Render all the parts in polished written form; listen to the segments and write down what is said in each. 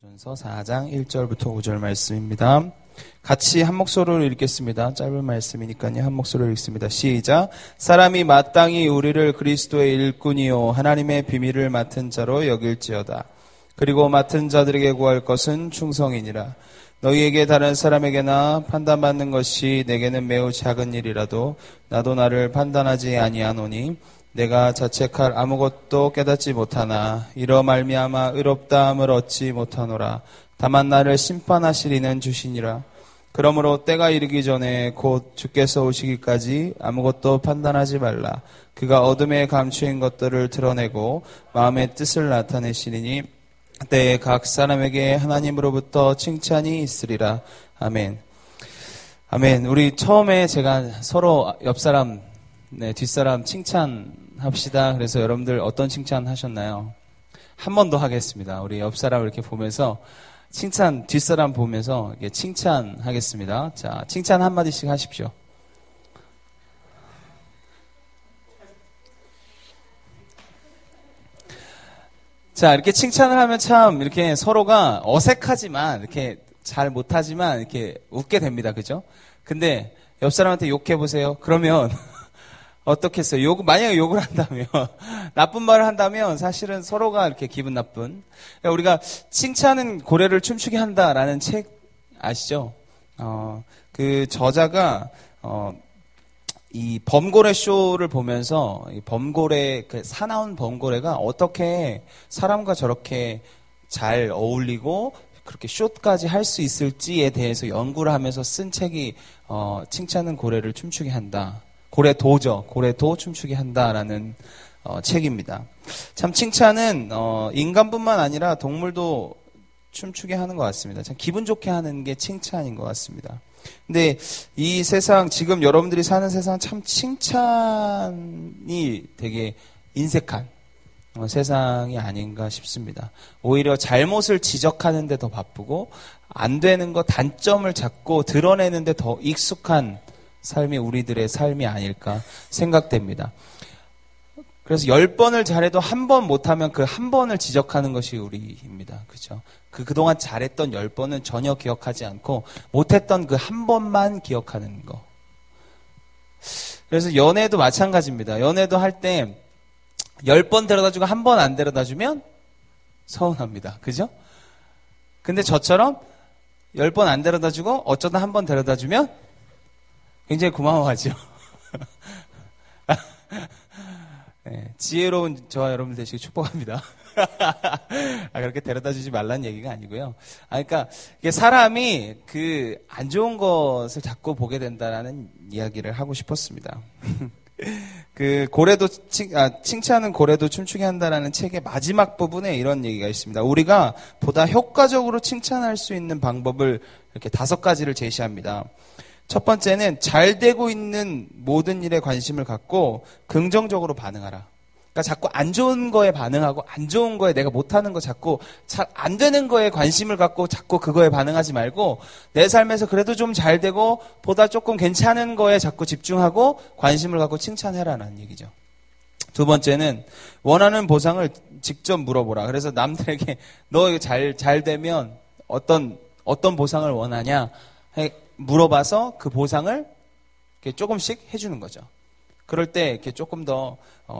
전서 4장 1절부터 5절 말씀입니다. 같이 한 목소리로 읽겠습니다. 짧은 말씀이니까요. 한 목소리로 읽습니다. 시작. 사람이 마땅히 우리를 그리스도의 일꾼이요 하나님의 비밀을 맡은 자로 여길지어다. 그리고 맡은 자들에게 구할 것은 충성이니라. 너희에게 다른 사람에게나 판단받는 것이 내게는 매우 작은 일이라도 나도 나를 판단하지 아니하노니 내가 자책할 아무것도 깨닫지 못하나 이러 말미암아 의롭다함을 얻지 못하노라. 다만 나를 심판하시리는 주시니라. 그러므로 때가 이르기 전에 곧 주께서 오시기까지 아무것도 판단하지 말라. 그가 어둠에 감추인 것들을 드러내고 마음의 뜻을 나타내시리니 그때 각 사람에게 하나님으로부터 칭찬이 있으리라. 아멘. 아멘. 우리 처음에 제가 서로 옆사람, 뒷사람 칭찬합시다. 그래서 여러분들 어떤 칭찬 하셨나요? 한 번 더 하겠습니다. 우리 옆사람 이렇게 보면서 뒷사람 보면서 이렇게 칭찬하겠습니다. 자, 칭찬 한마디씩 하십시오. 자, 이렇게 칭찬을 하면 참 이렇게 서로가 어색하지만 이렇게 잘 못하지만 이렇게 웃게 됩니다. 그죠? 근데 옆 사람한테 욕해보세요. 그러면 어떻겠어요? 만약에 욕을 한다면, 나쁜 말을 한다면 사실은 서로가 이렇게 기분 나쁜. 우리가 칭찬은 고래를 춤추게 한다라는 책 아시죠? 그 저자가, 이 범고래 쇼를 보면서 이 범고래, 그 사나운 범고래가 어떻게 사람과 저렇게 잘 어울리고 그렇게 쇼까지 할 수 있을지에 대해서 연구를 하면서 쓴 책이 칭찬은 고래를 춤추게 한다. 고래도 춤추게 한다라는 책입니다. 참 칭찬은 인간뿐만 아니라 동물도 춤추게 하는 것 같습니다. 참 기분 좋게 하는 게 칭찬인 것 같습니다. 근데 이 세상, 지금 여러분들이 사는 세상 참 칭찬이 되게 인색한 세상이 아닌가 싶습니다. 오히려 잘못을 지적하는 데 더 바쁘고 안 되는 거 단점을 잡고 드러내는 데 더 익숙한 삶이 우리들의 삶이 아닐까 생각됩니다. 그래서 10번을 잘해도 한 번 못하면 그 한 번을 지적하는 것이 우리입니다. 그죠? 그동안 잘했던 10번은 전혀 기억하지 않고 못했던 그 한 번만 기억하는 거. 그래서 연애도 마찬가지입니다. 연애도 할 때 10번 데려다주고 한 번 안 데려다주면 서운합니다. 그죠? 근데 저처럼 10번 안 데려다주고 어쩌다 한 번 데려다주면 굉장히 고마워하죠. 네, 지혜로운 저와 여러분 되시길 축복합니다. 그렇게 데려다 주지 말라는 얘기가 아니고요. 그러니까 이게 사람이 그 안 좋은 것을 자꾸 보게 된다라는 이야기를 하고 싶었습니다. 그 칭찬은 고래도 춤추게 한다라는 책의 마지막 부분에 이런 얘기가 있습니다. 우리가 보다 효과적으로 칭찬할 수 있는 방법을 이렇게 5가지를 제시합니다. 첫 번째는 잘 되고 있는 모든 일에 관심을 갖고 긍정적으로 반응하라. 그러니까 자꾸 안 좋은 거에 반응하고 안 좋은 거에 내가 못하는 거 자꾸 잘 안 되는 거에 관심을 갖고 자꾸 그거에 반응하지 말고 내 삶에서 그래도 좀 잘 되고 보다 조금 괜찮은 거에 자꾸 집중하고 관심을 갖고 칭찬해라라는 얘기죠. 두 번째는 원하는 보상을 직접 물어보라. 그래서 남들에게 너 이거 잘 되면 어떤 보상을 원하냐 물어봐서 그 보상을 이렇게 조금씩 해주는 거죠. 그럴 때 이렇게 조금 더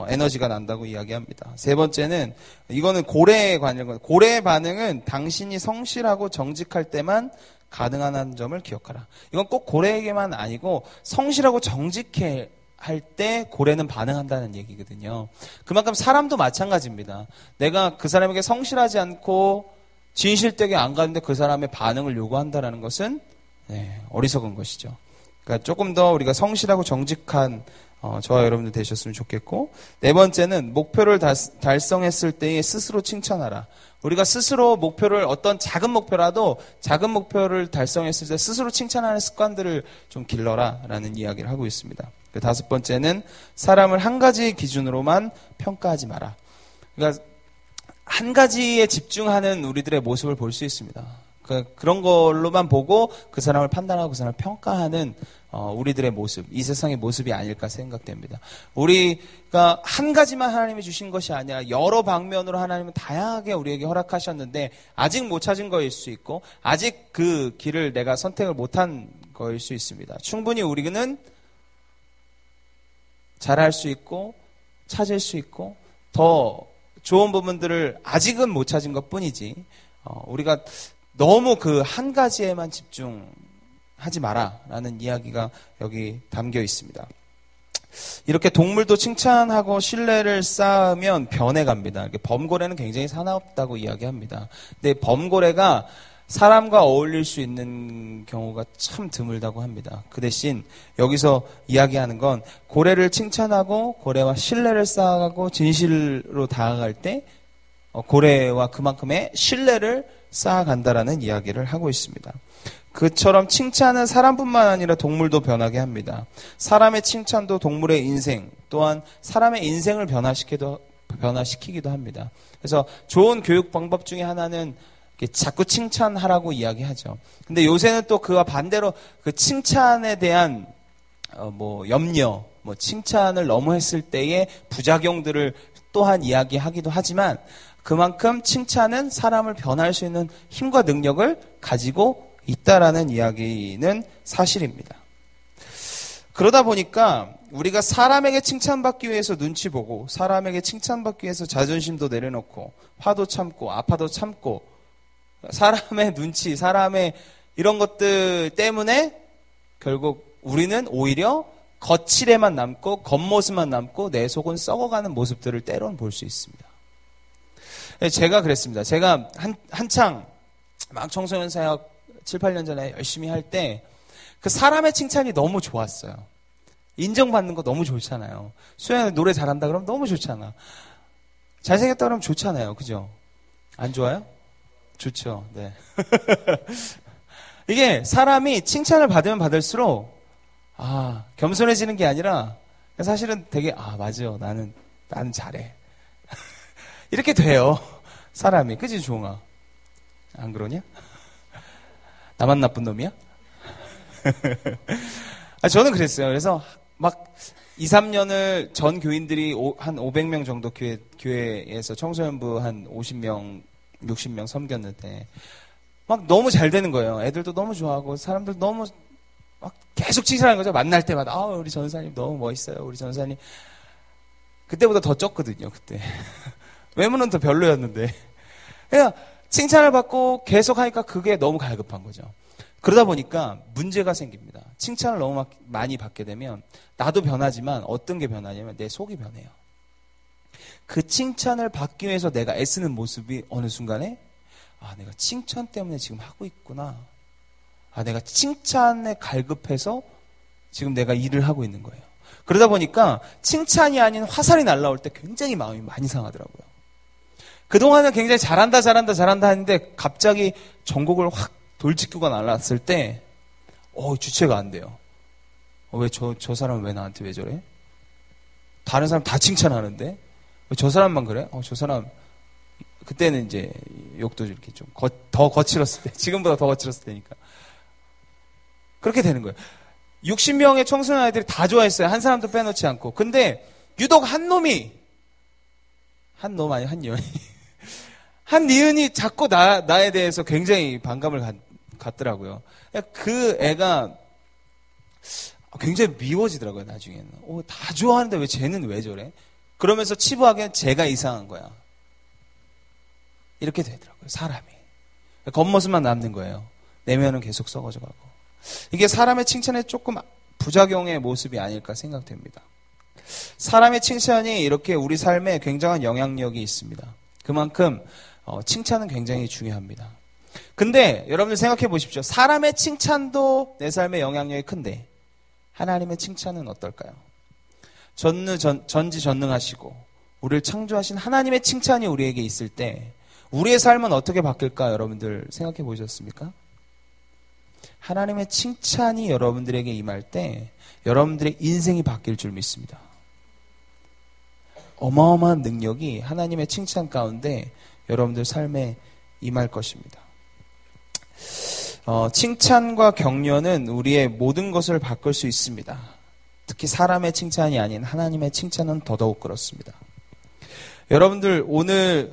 에너지가 난다고 이야기합니다. 세 번째는 이거는 고래에 관한 거예요. 고래의 반응은 당신이 성실하고 정직할 때만 가능한 점을 기억하라. 이건 꼭 고래에게만 아니고 성실하고 정직해 할 때 고래는 반응한다는 얘기거든요. 그만큼 사람도 마찬가지입니다. 내가 그 사람에게 성실하지 않고 진실되게 안 가는데 그 사람의 반응을 요구한다는 것은 어리석은 것이죠. 그러니까 조금 더 우리가 성실하고 정직한 저와 여러분들 되셨으면 좋겠고, 네 번째는 목표를 달성했을 때에 스스로 칭찬하라. 우리가 스스로 목표를 어떤 작은 목표라도 작은 목표를 달성했을 때 스스로 칭찬하는 습관들을 좀 길러라라는 이야기를 하고 있습니다. 그 5번째는 사람을 한 가지 기준으로만 평가하지 마라. 그러니까 한 가지에 집중하는 우리들의 모습을 볼 수 있습니다. 그런 걸로만 보고 그 사람을 판단하고 그 사람을 평가하는 우리들의 모습, 이 세상의 모습이 아닐까 생각됩니다. 우리가 한 가지만 하나님이 주신 것이 아니라 여러 방면으로 하나님은 다양하게 우리에게 허락하셨는데 아직 못 찾은 거일 수 있고 아직 그 길을 내가 선택을 못한 거일 수 있습니다. 충분히 우리는 잘할 수 있고 찾을 수 있고 더 좋은 부분들을 아직은 못 찾은 것 뿐이지 우리가 너무 그 한 가지에만 집중하지 마라 라는 이야기가 여기 담겨 있습니다. 이렇게 동물도 칭찬하고 신뢰를 쌓으면 변해갑니다. 이렇게 범고래는 굉장히 사나웠다고 이야기합니다. 근데 범고래가 사람과 어울릴 수 있는 경우가 참 드물다고 합니다. 그 대신 여기서 이야기하는 건 고래를 칭찬하고 고래와 신뢰를 쌓아가고 진실로 다가갈 때 고래와 그만큼의 신뢰를 쌓아간다라는 이야기를 하고 있습니다. 그처럼 칭찬은 사람뿐만 아니라 동물도 변하게 합니다. 사람의 칭찬도 동물의 인생 또한 사람의 인생을 변화시키기도 합니다. 그래서 좋은 교육 방법 중에 하나는 자꾸 칭찬하라고 이야기하죠. 근데 요새는 또 그와 반대로 그 칭찬에 대한 염려, 칭찬을 너무 했을 때의 부작용들을 또한 이야기하기도 하지만 그만큼 칭찬은 사람을 변화할 수 있는 힘과 능력을 가지고 있다라는 이야기는 사실입니다. 그러다 보니까 우리가 사람에게 칭찬받기 위해서 눈치 보고 사람에게 칭찬받기 위해서 자존심도 내려놓고 화도 참고 아파도 참고 사람의 눈치, 사람의 이런 것들 때문에 결국 우리는 오히려 거칠에만 남고 겉모습만 남고 내 속은 썩어가는 모습들을 때로는 볼 수 있습니다. 제가 그랬습니다. 제가 한창 막 청소년 사역 7, 8년 전에 열심히 할 때 그 사람의 칭찬이 너무 좋았어요. 인정받는 거 너무 좋잖아요. 수연이 노래 잘한다 그러면 너무 좋잖아. 잘생겼다 그러면 좋잖아요. 그죠? 안 좋아요? 좋죠. 네. 이게 사람이 칭찬을 받으면 받을수록 겸손해지는 게 아니라 사실은 되게 맞아. 나는 잘해. 이렇게 돼요. 사람이. 그치 종아? 안 그러냐? 나만 나쁜 놈이야? 저는 그랬어요. 그래서 막 2, 3년을 전 교인들이 한 500명 정도 교회에서 청소년부 한 50명, 60명 섬겼는데 막 너무 잘 되는 거예요. 애들도 너무 좋아하고 사람들 너무 막 계속 칭찬하는 거죠. 만날 때마다 우리 전사님 너무 멋있어요. 우리 전사님. 그때보다 더 쪘거든요. 그때. 외모는 더 별로였는데. 그냥 칭찬을 받고 계속 하니까 그게 너무 갈급한 거죠. 그러다 보니까 문제가 생깁니다. 칭찬을 너무 많이 받게 되면 나도 변하지만 어떤 게 변하냐면 내 속이 변해요. 그 칭찬을 받기 위해서 내가 애쓰는 모습이 어느 순간에 내가 칭찬 때문에 지금 하고 있구나. 내가 칭찬에 갈급해서 지금 내가 일을 하고 있는 거예요. 그러다 보니까 칭찬이 아닌 화살이 날라올 때 굉장히 마음이 많이 상하더라고요. 그동안은 굉장히 잘한다 했는데 갑자기 전곡을 확 돌직구가 날랐을 때 주체가 안 돼요. 왜 저 사람은 왜 나한테 왜 저래? 다른 사람 다 칭찬하는데 왜 저 사람만 그래? 저 사람 그때는 이제 욕도 이렇게 좀 더 거칠었을 때 지금보다 더 거칠었을 때니까 그렇게 되는 거예요. 60명의 청소년 아이들이 다 좋아했어요. 한 사람도 빼놓지 않고. 근데 유독 한 놈이 한 니은이 자꾸 나에 대해서 굉장히 반감을 갖더라고요. 그 애가 굉장히 미워지더라고요, 나중에는. 다 좋아하는데 왜 쟤는 왜 저래? 그러면서 치부하기엔 제가 이상한 거야. 이렇게 되더라고요, 사람이. 겉모습만 남는 거예요. 내면은 계속 썩어져 가고. 이게 사람의 칭찬에 조금 부작용의 모습이 아닐까 생각됩니다. 사람의 칭찬이 이렇게 우리 삶에 굉장한 영향력이 있습니다. 그만큼 칭찬은 굉장히 중요합니다. 근데 여러분들 생각해 보십시오. 사람의 칭찬도 내 삶에 영향력이 큰데 하나님의 칭찬은 어떨까요? 전지전능하시고 우리를 창조하신 하나님의 칭찬이 우리에게 있을 때 우리의 삶은 어떻게 바뀔까 여러분들 생각해 보셨습니까? 하나님의 칭찬이 여러분들에게 임할 때 여러분들의 인생이 바뀔 줄 믿습니다. 어마어마한 능력이 하나님의 칭찬 가운데 여러분들 삶에 임할 것입니다. 칭찬과 격려는 우리의 모든 것을 바꿀 수 있습니다. 특히 사람의 칭찬이 아닌 하나님의 칭찬은 더더욱 그렇습니다. 여러분들 오늘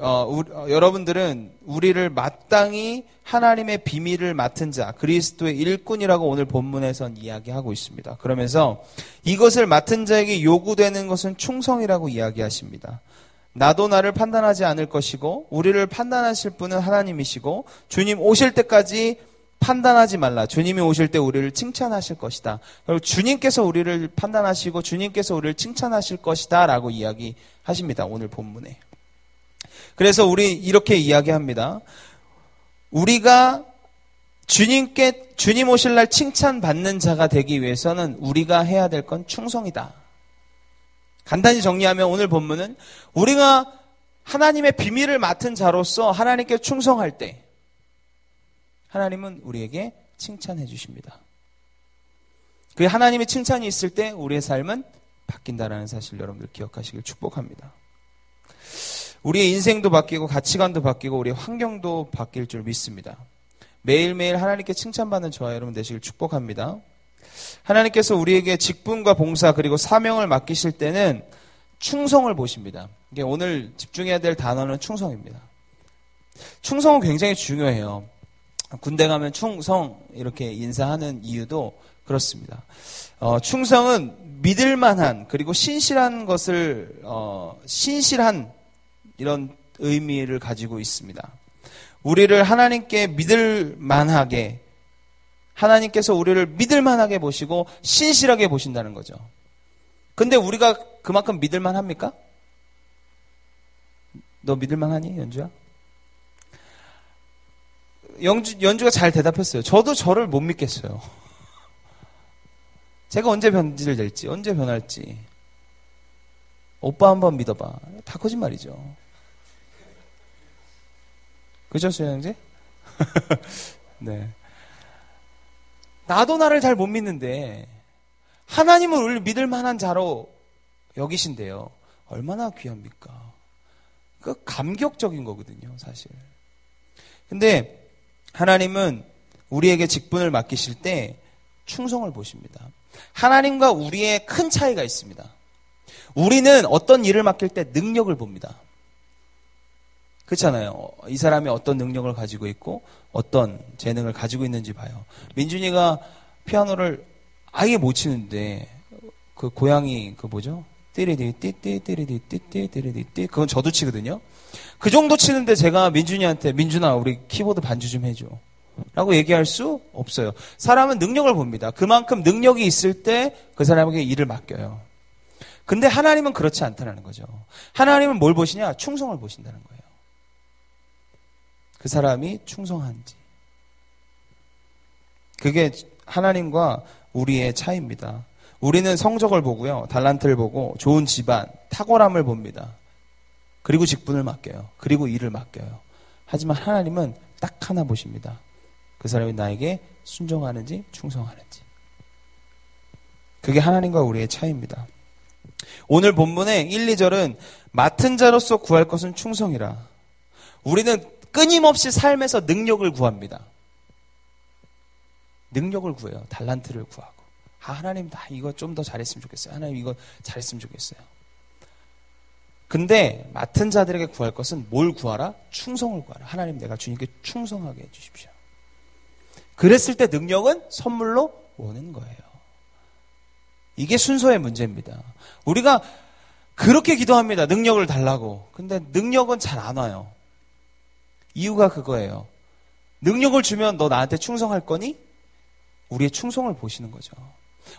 여러분들은 우리를 마땅히 하나님의 비밀을 맡은 자, 그리스도의 일꾼이라고 오늘 본문에선 이야기하고 있습니다. 그러면서 이것을 맡은 자에게 요구되는 것은 충성이라고 이야기하십니다. 나도 나를 판단하지 않을 것이고 우리를 판단하실 분은 하나님이시고 주님 오실 때까지 판단하지 말라. 주님이 오실 때 우리를 칭찬하실 것이다. 그리고 주님께서 우리를 판단하시고 주님께서 우리를 칭찬하실 것이다 라고 이야기하십니다. 오늘 본문에. 그래서 우리 이렇게 이야기합니다. 우리가 주님 오실 날 칭찬받는 자가 되기 위해서는 우리가 해야 될 건 충성이다. 간단히 정리하면 오늘 본문은 우리가 하나님의 비밀을 맡은 자로서 하나님께 충성할 때 하나님은 우리에게 칭찬해 주십니다. 그 하나님의 칭찬이 있을 때 우리의 삶은 바뀐다라는 사실 여러분들 기억하시길 축복합니다. 우리의 인생도 바뀌고 가치관도 바뀌고 우리의 환경도 바뀔 줄 믿습니다. 매일매일 하나님께 칭찬받는 저와 여러분 되시길 축복합니다. 하나님께서 우리에게 직분과 봉사 그리고 사명을 맡기실 때는 충성을 보십니다. 이게 오늘 집중해야 될 단어는 충성입니다. 충성은 굉장히 중요해요. 군대 가면 충성 이렇게 인사하는 이유도 그렇습니다. 충성은 믿을 만한 그리고 신실한 것을 신실한 이런 의미를 가지고 있습니다. 우리를 하나님께 믿을 만하게 하나님께서 우리를 믿을 만하게 보시고 신실하게 보신다는 거죠. 근데 우리가 그만큼 믿을 만합니까? 너 믿을 만하니, 연주야? 연주가 잘 대답했어요. 저도 저를 못 믿겠어요. 제가 언제 변질될지, 언제 변할지. 오빠 한번 믿어봐. 다 거짓말이죠. 그죠, 수영 형제? 네. 나도 나를 잘 못 믿는데 하나님은 우리를 믿을 만한 자로 여기신대요. 얼마나 귀합니까? 그 감격적인 거거든요, 사실. 근데 하나님은 우리에게 직분을 맡기실 때 충성을 보십니다. 하나님과 우리의 큰 차이가 있습니다. 우리는 어떤 일을 맡길 때 능력을 봅니다. 그렇잖아요. 이 사람이 어떤 능력을 가지고 있고 어떤 재능을 가지고 있는지 봐요. 민준이가 피아노를 아예 못 치는데 그 고양이 그 뭐죠? 띠리디 띠띠 띠리디 띠띠 띠리디 띠 그건 저도 치거든요. 그 정도 치는데 제가 민준이한테 민준아 우리 키보드 반주 좀 해줘 라고 얘기할 수 없어요. 사람은 능력을 봅니다. 그만큼 능력이 있을 때 그 사람에게 일을 맡겨요. 근데 하나님은 그렇지 않다는 거죠. 하나님은 뭘 보시냐? 충성을 보신다는 거예요. 그 사람이 충성한지. 그게 하나님과 우리의 차이입니다. 우리는 성적을 보고요. 달란트를 보고 좋은 집안, 탁월함을 봅니다. 그리고 직분을 맡겨요. 그리고 일을 맡겨요. 하지만 하나님은 딱 하나 보십니다. 그 사람이 나에게 순종하는지 충성하는지. 그게 하나님과 우리의 차이입니다. 오늘 본문의 1, 2절은 맡은 자로서 구할 것은 충성이라. 우리는 끊임없이 삶에서 능력을 구합니다. 능력을 구해요. 달란트를 구하고. 하나님 나 이거 좀 더 잘했으면 좋겠어요. 하나님 이거 잘했으면 좋겠어요. 근데 맡은 자들에게 구할 것은 뭘 구하라? 충성을 구하라. 하나님 내가 주님께 충성하게 해주십시오. 그랬을 때 능력은 선물로 오는 거예요. 이게 순서의 문제입니다. 우리가 그렇게 기도합니다. 능력을 달라고. 근데 능력은 잘 안 와요. 이유가 그거예요. 능력을 주면 너 나한테 충성할 거니? 우리의 충성을 보시는 거죠.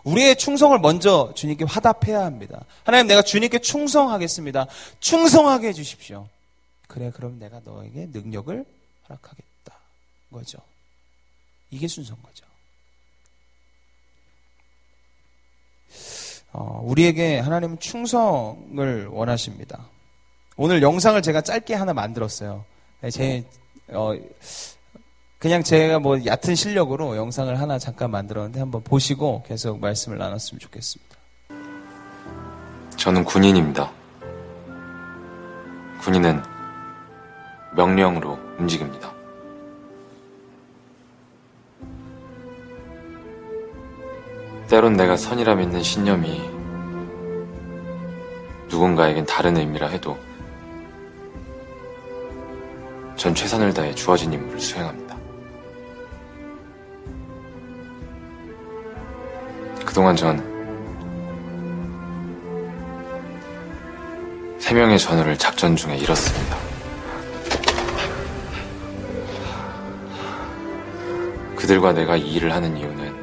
우리의 충성을 먼저 주님께 화답해야 합니다. 하나님 내가 주님께 충성하겠습니다. 충성하게 해주십시오. 그래 그럼 내가 너에게 능력을 허락하겠다. 거죠. 이게 순서인 거죠. 우리에게 하나님은 충성을 원하십니다. 오늘 영상을 제가 짧게 하나 만들었어요. 그냥 제가 뭐 얕은 실력으로 영상을 하나 잠깐 만들었는데 한번 보시고 계속 말씀을 나눴으면 좋겠습니다. 저는 군인입니다. 군인은 명령으로 움직입니다. 때론 내가 선이라 믿는 신념이 누군가에겐 다른 의미라 해도 전 최선을 다해 주어진 임무를 수행합니다. 그동안 전 3명의 전우를 작전 중에 잃었습니다. 그들과 내가 이 일을 하는 이유는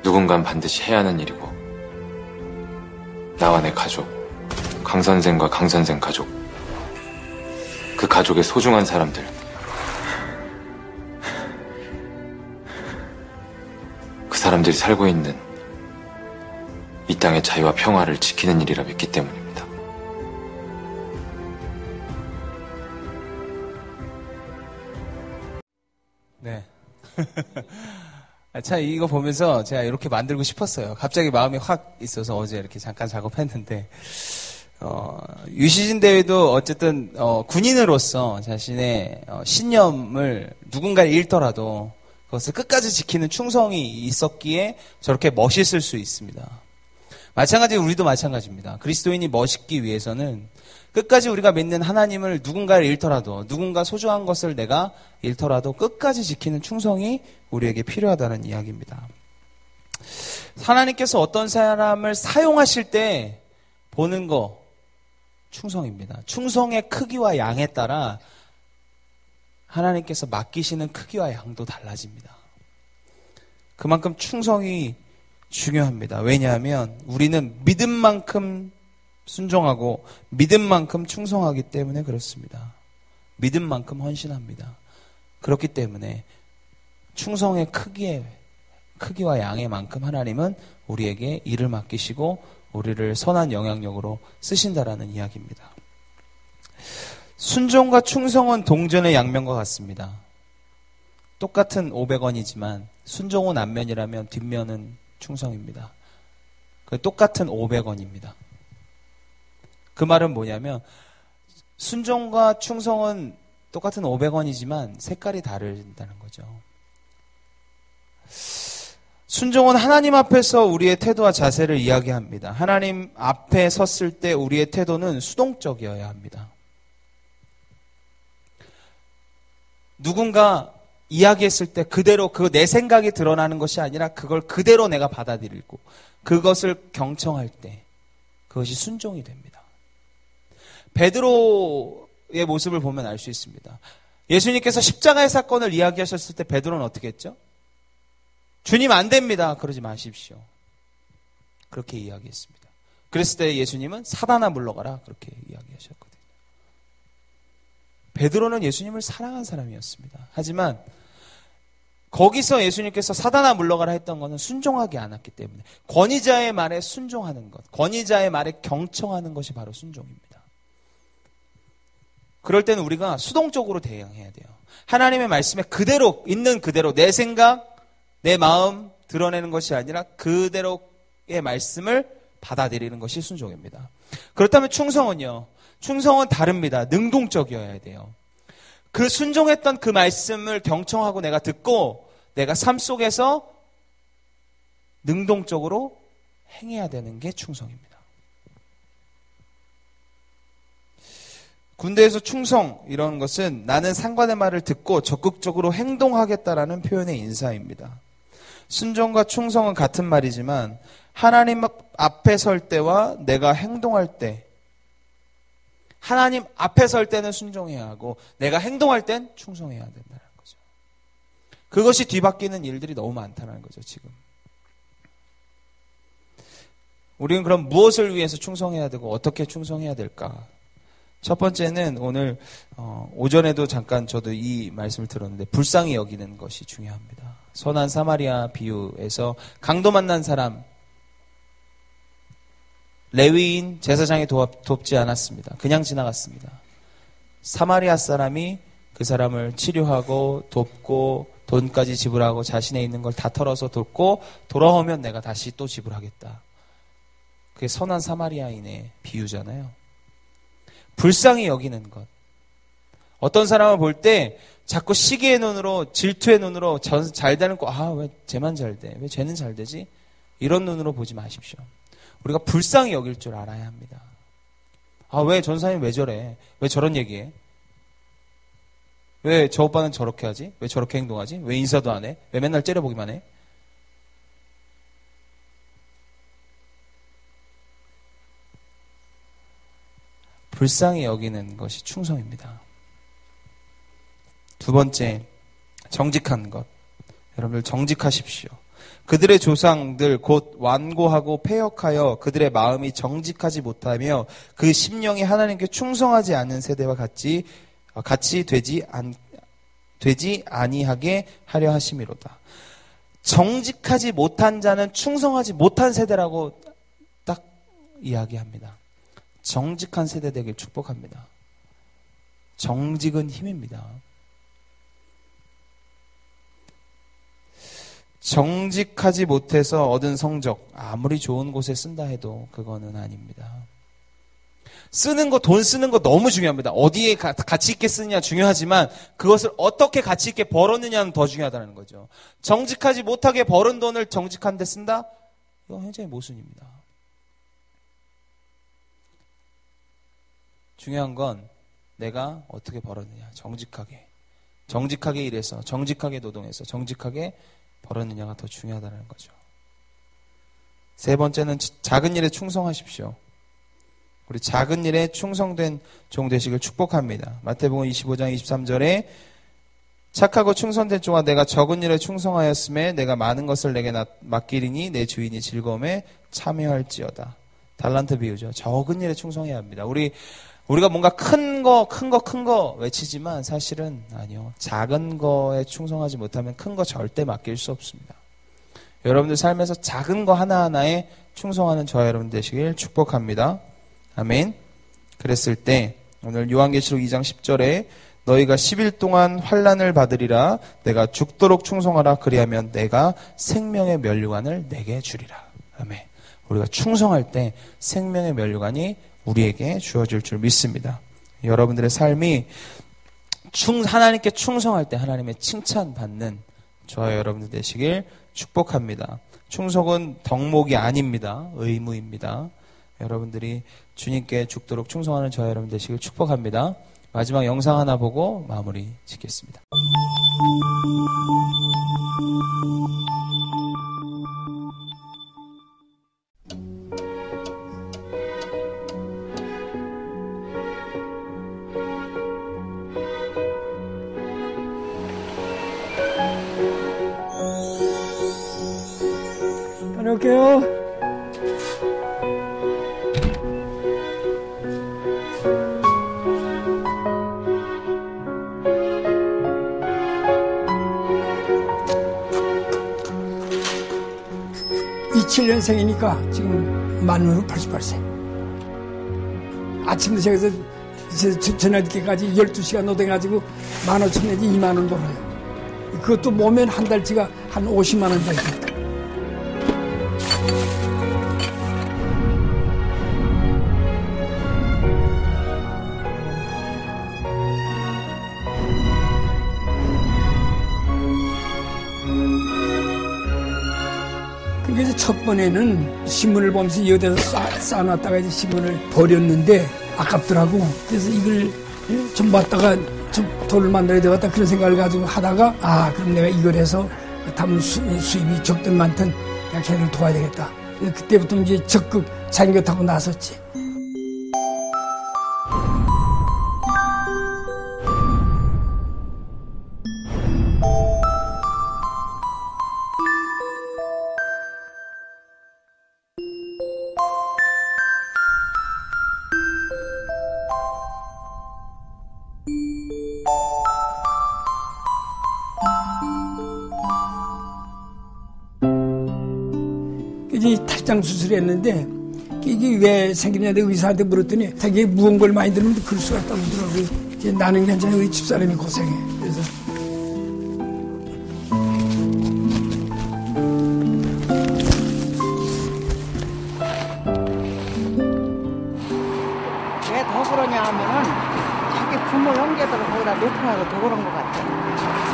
누군간 반드시 해야 하는 일이고 나와 내 가족, 강 선생과 강 선생 가족, 그 가족의 소중한 사람들, 그 사람들이 살고 있는 이 땅의 자유와 평화를 지키는 일이라 믿기 때문입니다. 네. 참 이거 보면서 제가 이렇게 만들고 싶었어요. 갑자기 마음이 확 있어서 어제 이렇게 잠깐 작업했는데 유시진 대회도 어쨌든 군인으로서 자신의 신념을 누군가를 잃더라도 그것을 끝까지 지키는 충성이 있었기에 저렇게 멋있을 수 있습니다. 마찬가지로 우리도 마찬가지입니다. 그리스도인이 멋있기 위해서는 끝까지 우리가 믿는 하나님을 누군가를 잃더라도 누군가 소중한 것을 내가 잃더라도 끝까지 지키는 충성이 우리에게 필요하다는 이야기입니다. 하나님께서 어떤 사람을 사용하실 때 보는 거 충성입니다. 충성의 크기와 양에 따라 하나님께서 맡기시는 크기와 양도 달라집니다. 그만큼 충성이 중요합니다. 왜냐하면 우리는 믿음만큼 순종하고 믿음만큼 충성하기 때문에 그렇습니다. 믿음만큼 헌신합니다. 그렇기 때문에 충성의 크기와 양의 만큼 하나님은 우리에게 일을 맡기시고 우리를 선한 영향력으로 쓰신다라는 이야기입니다. 순종과 충성은 동전의 양면과 같습니다. 똑같은 500원이지만 순종은 앞면이라면 뒷면은 충성입니다. 똑같은 500원입니다. 그 말은 뭐냐면 순종과 충성은 똑같은 500원이지만 색깔이 다르다는 거죠. 순종은 하나님 앞에서 우리의 태도와 자세를 이야기합니다. 하나님 앞에 섰을 때 우리의 태도는 수동적이어야 합니다. 누군가 이야기했을 때 그대로 내 생각이 드러나는 것이 아니라 그걸 그대로 내가 받아들이고 그것을 경청할 때 그것이 순종이 됩니다. 베드로의 모습을 보면 알 수 있습니다. 예수님께서 십자가의 사건을 이야기하셨을 때 베드로는 어떻게 했죠? 주님 안 됩니다. 그러지 마십시오. 그렇게 이야기했습니다. 그랬을 때 예수님은 사단아 물러가라 그렇게 이야기하셨거든요. 베드로는 예수님을 사랑한 사람이었습니다. 하지만 거기서 예수님께서 사단아 물러가라 했던 것은 순종하지 않았기 때문에 권위자의 말에 순종하는 것, 권위자의 말에 경청하는 것이 바로 순종입니다. 그럴 때는 우리가 수동적으로 대응해야 돼요. 하나님의 말씀에 그대로 있는 그대로 내 생각, 내 마음 드러내는 것이 아니라 그대로의 말씀을 받아들이는 것이 순종입니다. 그렇다면 충성은요. 충성은 다릅니다. 능동적이어야 돼요. 그 순종했던 그 말씀을 경청하고 내가 듣고 내가 삶 속에서 능동적으로 행해야 되는 게 충성입니다. 군대에서 충성 이런 것은 나는 상관의 말을 듣고 적극적으로 행동하겠다라는 표현의 인사입니다. 순종과 충성은 같은 말이지만 하나님 앞에 설 때와 내가 행동할 때 하나님 앞에 설 때는 순종해야 하고 내가 행동할 땐 충성해야 된다는 거죠. 그것이 뒤바뀌는 일들이 너무 많다는 거죠. 지금 우리는 그럼 무엇을 위해서 충성해야 되고 어떻게 충성해야 될까? 첫 번째는 오늘 오전에도 잠깐 저도 이 말씀을 들었는데 불쌍히 여기는 것이 중요합니다. 선한 사마리아 비유에서 강도 만난 사람 레위인 제사장이 돕지 않았습니다. 그냥 지나갔습니다. 사마리아 사람이 그 사람을 치료하고 돕고 돈까지 지불하고 자신의 있는 걸 다 털어서 돕고 돌아오면 내가 다시 또 지불하겠다. 그게 선한 사마리아인의 비유잖아요. 불쌍히 여기는 것. 어떤 사람을 볼 때 자꾸 시기의 눈으로, 질투의 눈으로 잘 되는 거, 왜 쟤만 잘 돼? 왜 쟤는 잘 되지? 이런 눈으로 보지 마십시오. 우리가 불쌍히 여길 줄 알아야 합니다. 왜 전사님 왜 저래? 왜 저런 얘기해? 왜 저 오빠는 저렇게 하지? 왜 저렇게 행동하지? 왜 인사도 안 해? 왜 맨날 째려보기만 해? 불쌍히 여기는 것이 충성입니다. 두 번째, 정직한 것. 여러분들 정직하십시오. 그들의 조상들 곧 완고하고 패역하여 그들의 마음이 정직하지 못하며 그 심령이 하나님께 충성하지 않는 세대와 같이 되지 아니하게 하려 하심이로다. 정직하지 못한 자는 충성하지 못한 세대라고 딱 이야기합니다. 정직한 세대 되길 축복합니다. 정직은 힘입니다. 정직하지 못해서 얻은 성적, 아무리 좋은 곳에 쓴다 해도 그거는 아닙니다. 쓰는 거, 돈 쓰는 거 너무 중요합니다. 어디에 가치 있게 쓰느냐 중요하지만 그것을 어떻게 가치 있게 벌었느냐는 더 중요하다는 거죠. 정직하지 못하게 벌은 돈을 정직한 데 쓴다? 이거 굉장히 모순입니다. 중요한 건 내가 어떻게 벌었느냐. 정직하게 일해서, 정직하게 노동해서, 정직하게 벌었느냐가 더 중요하다는 거죠. 세 번째는 작은 일에 충성하십시오. 우리 작은 일에 충성된 종 되시길 축복합니다. 마태복음 25장 23절에 착하고 충성된 종아 내가 적은 일에 충성하였음에 내가 많은 것을 내게 맡기리니 내 주인이 즐거움에 참여할지어다. 달란트 비유죠. 적은 일에 충성해야 합니다. 우리가 뭔가 큰 거 외치지만 사실은 아니요. 작은 거에 충성하지 못하면 큰 거 절대 맡길 수 없습니다. 여러분들 삶에서 작은 거 하나하나에 충성하는 저와 여러분 되시길 축복합니다. 아멘. 그랬을 때 오늘 요한계시록 2장 10절에 너희가 10일 동안 환난을 받으리라 내가 죽도록 충성하라 그리하면 내가 생명의 면류관을 내게 주리라. 아멘. 우리가 충성할 때 생명의 면류관이 우리에게 주어질 줄 믿습니다. 여러분들의 삶이 하나님께 충성할 때 하나님의 칭찬받는 저와 여러분들 되시길 축복합니다. 충성은 덕목이 아닙니다. 의무입니다. 여러분들이 주님께 죽도록 충성하는 저와 여러분 되시길 축복합니다. 마지막 영상 하나 보고 마무리 짓겠습니다. 다녀올게요. (27년생이니까) 지금 만으로 88세. 아침부터 시작해서 저녁 늦게까지 12시간 노동해가지고 15,000 내지 2만원 벌어요. 그것도 모면 한 달치가 한 50만원 되니까. 그래서 첫 번에는 신문을 보면서 여기다가 쌓아놨다가 이제 신문을 버렸는데 아깝더라고. 그래서 이걸 좀 받다가 좀 돈을 만들어야 되겠다 그런 생각을 가지고 하다가 그럼 내가 이걸 해서 담은 수입이 적든 많든 내가 걔를 도와야 되겠다. 그때부터 이제 적극 자기 곁하고 나섰지. 탈장 수술했는데 이게 왜 생기냐 내가 의사한테 물었더니 되게 무거운 걸 많이 들으면 그럴 수가 있다고 그러더라고요. 나는 괜찮아 우리 집사람이 고생해. 그래서 왜 더 그러냐 하면은 자기 자기 부모 형제들을 거기다 놓고 더 그런 것 같아.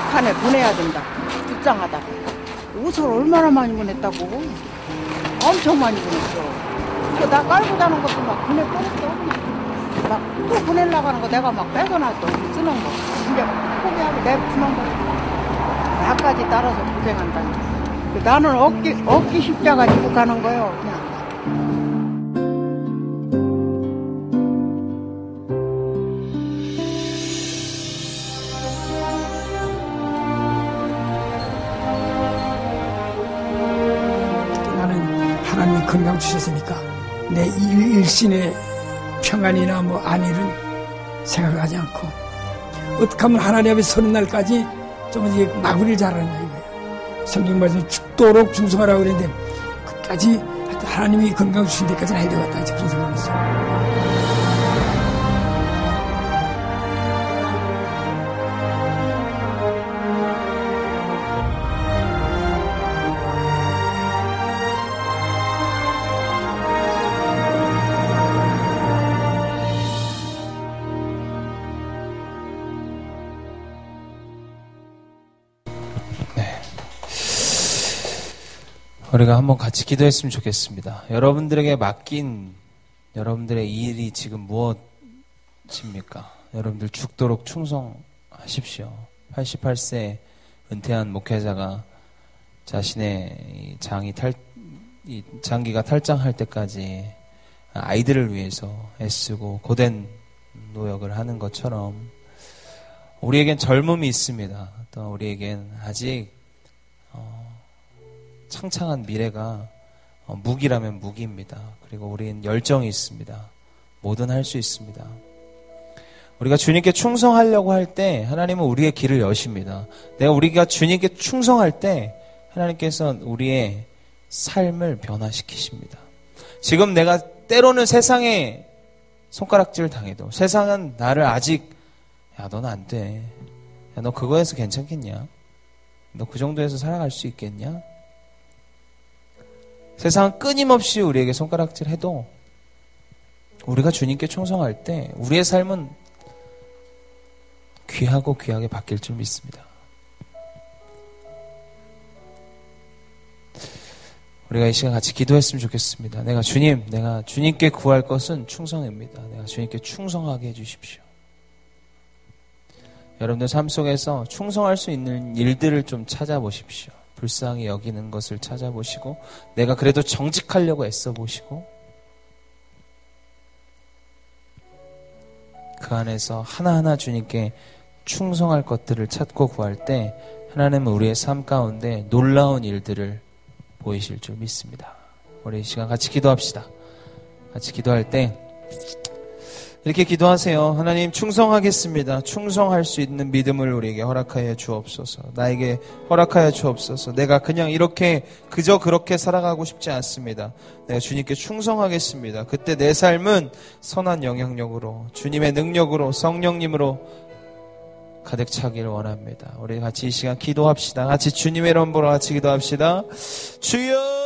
북한에 보내야 된다. 불쌍하다. 옷을 얼마나 많이 보냈다고. 엄청 많이 보냈어. 나 깔고 자는 것도 막 보내 버렸어. 막 또 보내려고 하는 거 내가 막 빼겨놨어. 쓰는 거. 이제 포기하고 내주는 거. 나까지 따라서 고생한다니. 나는 얻기 십자가 지고 가는 거예요. 그냥. 하나님이 건강 주셨으니까 내 일신의 평안이나 뭐 안일은 생각하지 않고 어떻게 하면 하나님 앞에 서는 날까지 좀 이제 마무리를 잘하느냐 이거예요. 성경 말씀 죽도록 충성하라고 그랬는데 끝까지 하나님이 건강 주신 데까지는 해야 되겠다 이제 그런 생각을 했어요. 우리가 한번 같이 기도했으면 좋겠습니다. 여러분들에게 맡긴 여러분들의 일이 지금 무엇입니까? 여러분들 죽도록 충성하십시오. 88세 은퇴한 목회자가 자신의 장기가 탈장할 때까지 아이들을 위해서 애쓰고 고된 노역을 하는 것처럼 우리에겐 젊음이 있습니다. 또 우리에겐 아직 창창한 미래가 무기라면 무기입니다. 그리고 우리는 열정이 있습니다. 뭐든 할 수 있습니다. 우리가 주님께 충성하려고 할 때 하나님은 우리의 길을 여십니다. 우리가 주님께 충성할 때 하나님께서 우리의 삶을 변화시키십니다. 지금 내가 때로는 세상에 손가락질 당해도 세상은 나를 아직 야 너는 안 돼. 야 너 그거에서 괜찮겠냐? 너 그 정도에서 살아갈 수 있겠냐? 세상은 끊임없이 우리에게 손가락질 해도 우리가 주님께 충성할 때 우리의 삶은 귀하고 귀하게 바뀔 줄 믿습니다. 우리가 이 시간 같이 기도했으면 좋겠습니다. 내가 주님께 구할 것은 충성입니다. 내가 주님께 충성하게 해주십시오. 여러분들 삶 속에서 충성할 수 있는 일들을 좀 찾아보십시오. 불쌍히 여기는 것을 찾아보시고 내가 그래도 정직하려고 애써보시고 그 안에서 하나하나 주님께 충성할 것들을 찾고 구할 때 하나님은 우리의 삶 가운데 놀라운 일들을 보이실 줄 믿습니다. 우리 이 시간 같이 기도합시다. 같이 기도할 때 이렇게 기도하세요. 하나님 충성하겠습니다. 충성할 수 있는 믿음을 우리에게 허락하여 주옵소서. 나에게 허락하여 주옵소서. 내가 그냥 이렇게 그저 그렇게 살아가고 싶지 않습니다. 내가 주님께 충성하겠습니다. 그때 내 삶은 선한 영향력으로 주님의 능력으로 성령님으로 가득 차기를 원합니다. 우리 같이 이 시간 기도합시다. 같이 주님의 이름 보러 같이 기도합시다. 주여